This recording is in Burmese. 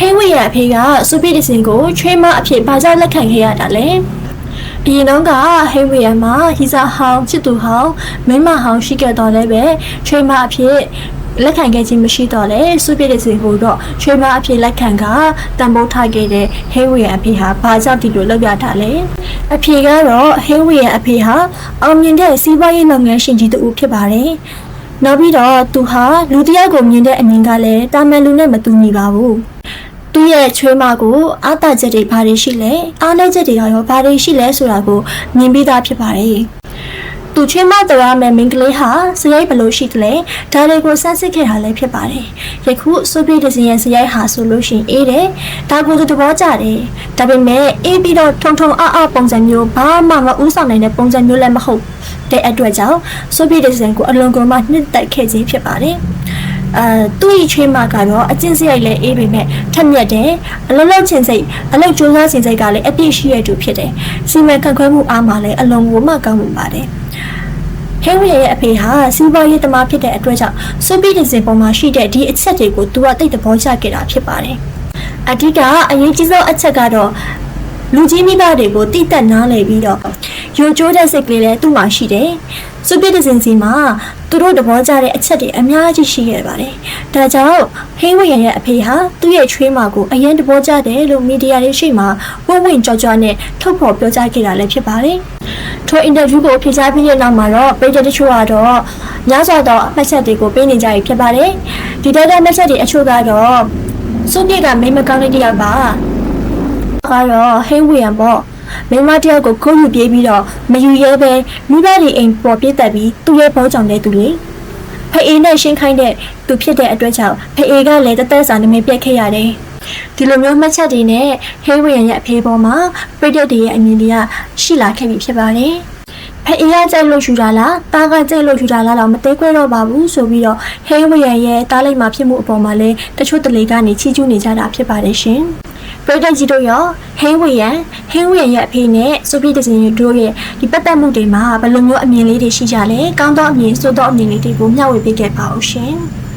ဟင်းဝေရအဖေကဆိုဗီယက်တစ်စင်ကိုချွေးမအဖြစ်ဘာကြောင့်လက်ခံခဲ့ရတာလဲအရင်တော့ကဟင်းဝေရမှာဟီစာဟောင်းချစ်သူဟောင်းမိမဟောင်းရှိခဲ့တော့လည်းပဲချွေးမအဖြစ်လက်ခံခဲ့ခြင်းမရှိတော့လေဆိုဗီယက်တစ်စင်ကိုတော့ချွေးမအဖြစ်လက်ခံကတန်ဖိုးထားခဲ့တဲ့ဟင်းဝေရအဖေဟာဘာကြောင့်ဒီလိုလုပ်ရတာလဲအဖေကတော့ဟင်းဝေရအဖေဟာအောင်မြင်တဲ့စီးပွားရေးလုပ်ငန်းရှင်ကြီးတူဖြစ်ပါတယ်နောက်ပြီးတော့သူဟာလူတစ်ယောက်ကိုမြင်တဲ့အမြင်ကလည်းတာမန်လူနဲ့မတူညီပါဘူးသူ့ရဲ့ချွေးမကိုအားတာချက်တွေဘာတွေရှိလဲအားနည်းချက်တွေကရောဘာတွေရှိလဲဆိုတာကိုမြင်ပြီးသားဖြစ်ပါတယ်သူချွေးမတော်ရမယ်မင်္ဂလေးဟာစရိုက်ဘလို့ရှိတယ်လဲဒါတွေကိုစမ်းစစ်ခဲ့တာလည်းဖြစ်ပါတယ်ယခုဆိုဗီယက်တစ်စင်ရဲ့စရိုက်ဟာဆိုလို့ရှိရင်အေးတယ်ဒါကိုသူသဘောကျတယ်ဒါပေမဲ့အေးပြီးတော့ထုံထုံအားပုံစံမျိုးဘာမှမဥဆောင်နိုင်တဲ့ပုံစံမျိုးလည်းမဟုတ်တဲ့အတွက်ကြောင့်ဆိုဗီယက်တစ်စင်ကိုအလွန်ကုန်မှနှစ်သက်ခဲ့ခြင်းဖြစ်ပါတယ်သူ့ရဲ့ချွေးမကတော့အကျင့်စရိုက်လည်းအေးပေမဲ့ထက်မြက်တယ်အလုံးလုံးချင်းစိတ်အလုံးကြိုးစားခြင်းစိတ်ကလည်းအပြည့်ရှိရတူဖြစ်တယ်စီမံခန့်ခွဲမှုအားမှာလည်းအလုံးကိုမှကောင်းမှုပါတယ်ဟဲဝီရဲ့အဖေဟာစီးပွားရေးသမားဖြစ်တဲ့အတွက်ကြောင့်ဆိုဗီယက်တစ်စင်ပေါ်မှာရှိတဲ့ဒီအချက်တွေကိုသူကတိတ်သဘောကျခဲ့တာဖြစ်ပါတယ်အဓိကအရေးကြီးဆုံးအချက်ကတော့လူကြီးမိဘတွေကိုတိတက်နားလည်ပြီးတော့ယိုကျိုးတဲ့စိတ်ကလေးလည်းသူ့မှာရှိတယ်ဆိုဗီယက်တစ်စင်စီမှာသူတို့သဘောကျတဲ့အချက်တွေအများကြီးရှိခဲ့ပါတယ်ဒါကြောင့်ဟင်းဝေရဲ့အဖေဟာသူ့ရဲ့ချွေးမကိုအရင်သဘောကျတယ်လို့မီဒီယာတွေရှိမှာဝင့်ကြောက်နဲ့ထုတ်ဖော်ပြောကြားခဲ့တာလည်းဖြစ်ပါတယ်ထိုအင်တာဗျူးကိုဖြေကြားပြီးတဲ့နောက်မှာတော့ပြည်သူတချို့ကတော့များစွာသောမှတ်ချက်တွေကိုပေးနေကြပြီဖြစ်ပါတယ်ဒီဒေတာမှတ်ချက်တွေအချို့ကတော့စုံပြည့်ကမိမကောင်းတဲ့တယောက်ပါကတော့ဟင်းဝေပေါ့မိမတယောက်ကိုခိုးယူပြေးပြီးတော့မယူရဲပဲမိဘတွေအိမ်ပေါ်ပြစ်တက်ပြီးသူ့ရဲ့ဘောကြောင့်လည်းသူလေဖအေးနဲ့ရှင်းခိုင်းတဲ့သူဖြစ်တဲ့အတွက်ကြောင့်ဖအေးကလည်းတသက်စာနမိတ်ပြက်ခဲ့ရတယ်ဒီလိုမျိုးမှတ်ချက်တွေနဲ့ဟင်းဝေရဲ့အဖေပေါ်မှာပြည်သူတွေရဲ့အမြင်တွေကရှိလာခဲ့ပြီဖြစ်ပါတယ်ဖအေးကကြိုက်လို့ယူတာလားတားကကြိုက်လို့ယူတာလားတော့မသေးခွဲတော့ပါဘူးဆိုပြီးတော့ဟင်းဝေရဲ့တားလိုက်မှဖြစ်မှုအပေါ်မှာလည်းတချို့တလေကနေချီးကျူးနေကြတာဖြစ်ပါတယ်ရှင်ပြည်သူကြီးတို့ရောဟင်းဝေရဲ့အဖေနဲ့ဆိုဗီယက်တစ်စင်တို့ရဲ့ဒီပတ်သက်မှုတွေမှာဘယ်လိုမျိုးအမြင်လေးတွေရှိကြလဲကောင်းသောအမြင်ဆိုးသောအမြင်လေးတွေကိုမျှဝေပေးခဲ့ပါဦးရှင်